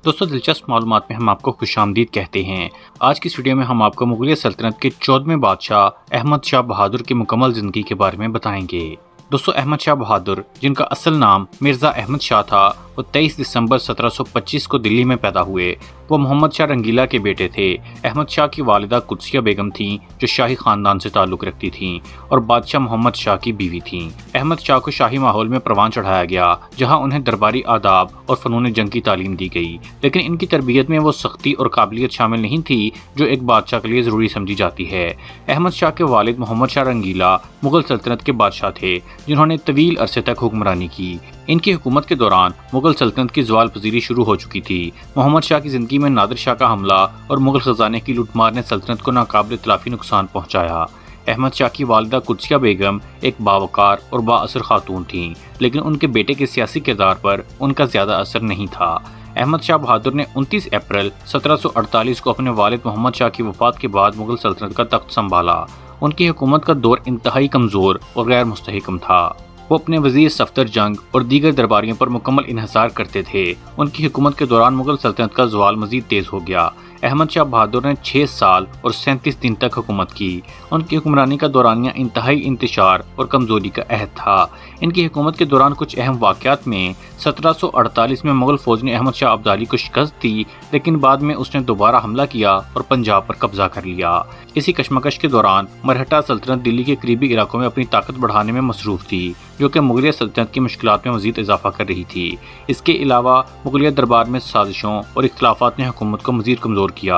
دوستو دلچسپ معلومات میں ہم آپ کو خوش آمدید کہتے ہیں۔ آج کی اس ویڈیو میں ہم آپ کو مغلیہ سلطنت کے 14ویں بادشاہ احمد شاہ بہادر کی مکمل زندگی کے بارے میں بتائیں گے۔ دوستو احمد شاہ بہادر، جن کا اصل نام مرزا احمد شاہ تھا، وہ 23 دسمبر 1725 کو دلی میں پیدا ہوئے۔ وہ محمد شاہ رنگیلا کے بیٹے تھے۔ احمد شاہ کی والدہ قدسیہ بیگم تھیں، جو شاہی خاندان سے تعلق رکھتی تھیں اور بادشاہ محمد شاہ کی بیوی تھیں۔ احمد شاہ کو شاہی ماحول میں پروان چڑھایا گیا، جہاں انہیں درباری آداب اور فنون جنگ کی تعلیم دی گئی، لیکن ان کی تربیت میں وہ سختی اور قابلیت شامل نہیں تھی جو ایک بادشاہ کے لیے ضروری سمجھی جاتی ہے۔ احمد شاہ کے والد محمد شاہ رنگیلا مغل سلطنت کے بادشاہ تھے، جنہوں نے طویل عرصے تک حکمرانی کی۔ ان کی حکومت کے دوران مغل سلطنت کی زوال پذیری شروع ہو چکی تھی۔ محمد شاہ کی زندگی میں نادر شاہ کا حملہ اور مغل خزانے کی لوٹ مار نے سلطنت کو ناقابل تلافی نقصان پہنچایا۔ احمد شاہ کی والدہ قدسیہ بیگم ایک باوقار اور با اثر خاتون تھیں، لیکن ان کے بیٹے کے سیاسی کردار پر ان کا زیادہ اثر نہیں تھا۔ احمد شاہ بہادر نے 29 اپریل 1748 کو اپنے والد محمد شاہ کی وفات کے بعد مغل سلطنت کا تخت سنبھالا۔ ان کی حکومت کا دور انتہائی کمزور اور غیر مستحکم تھا۔ وہ اپنے وزیر صفدر جنگ اور دیگر درباریوں پر مکمل انحصار کرتے تھے۔ ان کی حکومت کے دوران مغل سلطنت کا زوال مزید تیز ہو گیا۔ احمد شاہ بہادر نے 6 سال اور 37 دن تک حکومت کی۔ ان کی حکمرانی کا دورانیہ انتہائی انتشار اور کمزوری کا عہد تھا۔ ان کی حکومت کے دوران کچھ اہم واقعات میں 1748 میں مغل فوج نے احمد شاہ ابدالی کو شکست دی، لیکن بعد میں اس نے دوبارہ حملہ کیا اور پنجاب پر قبضہ کر لیا۔ اسی کشمکش کے دوران مرہٹہ سلطنت دلی کے قریبی علاقوں میں اپنی طاقت بڑھانے میں مصروف تھی، جو کہ مغلیہ سلطنت کی مشکلات میں مزید اضافہ کر رہی تھی۔ اس کے علاوہ مغلیہ دربار میں سازشوں اور اختلافات نے حکومت کو مزید کمزور کیا۔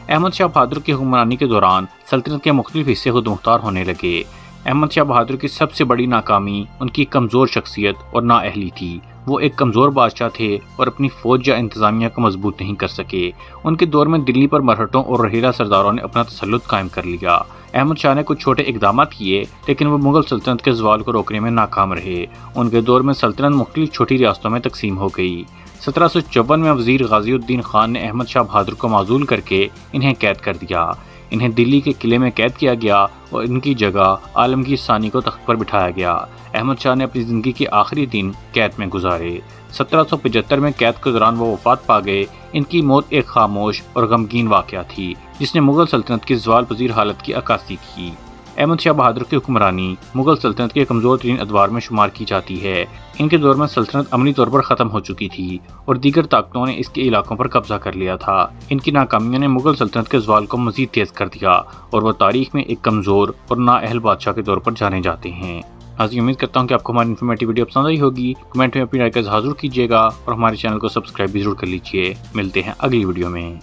احمد شاہ بہادر کی حکمرانی کے دوران سلطنت کے مختلف حصے خود مختار ہونے لگے۔ احمد شاہ بہادر کی سب سے بڑی ناکامی ان کی کمزور شخصیت اور نااہلی تھی۔ وہ ایک کمزور بادشاہ تھے اور اپنی فوج یا انتظامیہ کو مضبوط نہیں کر سکے۔ ان کے دور میں دلی پر مرہٹوں اور رحیلہ سرداروں نے اپنا تسلط قائم کر لیا۔ احمد شاہ نے کچھ چھوٹے اقدامات کیے، لیکن وہ مغل سلطنت کے زوال کو روکنے میں ناکام رہے۔ ان کے دور میں سلطنت مختلف چھوٹی ریاستوں میں تقسیم ہو گئی۔ 1754 میں وزیر غازی الدین خان نے احمد شاہ بہادر کو معزول کر کے انہیں قید کر دیا۔ انہیں دلی کے قلعے میں قید کیا گیا اور ان کی جگہ عالمگیر ثانی کو تخت پر بٹھایا گیا۔ احمد شاہ نے اپنی زندگی کے آخری دن قید میں گزارے۔ 1775 میں قید کے دوران وہ وفات پا گئے۔ ان کی موت ایک خاموش اور غمگین واقعہ تھی، جس نے مغل سلطنت کی زوال پذیر حالت کی عکاسی کی۔ احمد شاہ بہادر کی حکمرانی مغل سلطنت کے کمزور ترین ادوار میں شمار کی جاتی ہے۔ ان کے دور میں سلطنت عملی طور پر ختم ہو چکی تھی اور دیگر طاقتوں نے اس کے علاقوں پر قبضہ کر لیا تھا۔ ان کی ناکامیوں نے مغل سلطنت کے زوال کو مزید تیز کر دیا اور وہ تاریخ میں ایک کمزور اور نااہل بادشاہ کے طور پر جانے جاتے ہیں۔ امید کرتا ہوں کہ آپ کو ہماری انفارمیٹیو ویڈیو پسند آئی ہوگی۔ کمنٹ میں اپنی رائے کا اظہار ضرور کیجیے گا اور ہمارے چینل کو سبسکرائب بھی ضرور کر لیجیے۔ ملتے ہیں اگلی ویڈیو میں۔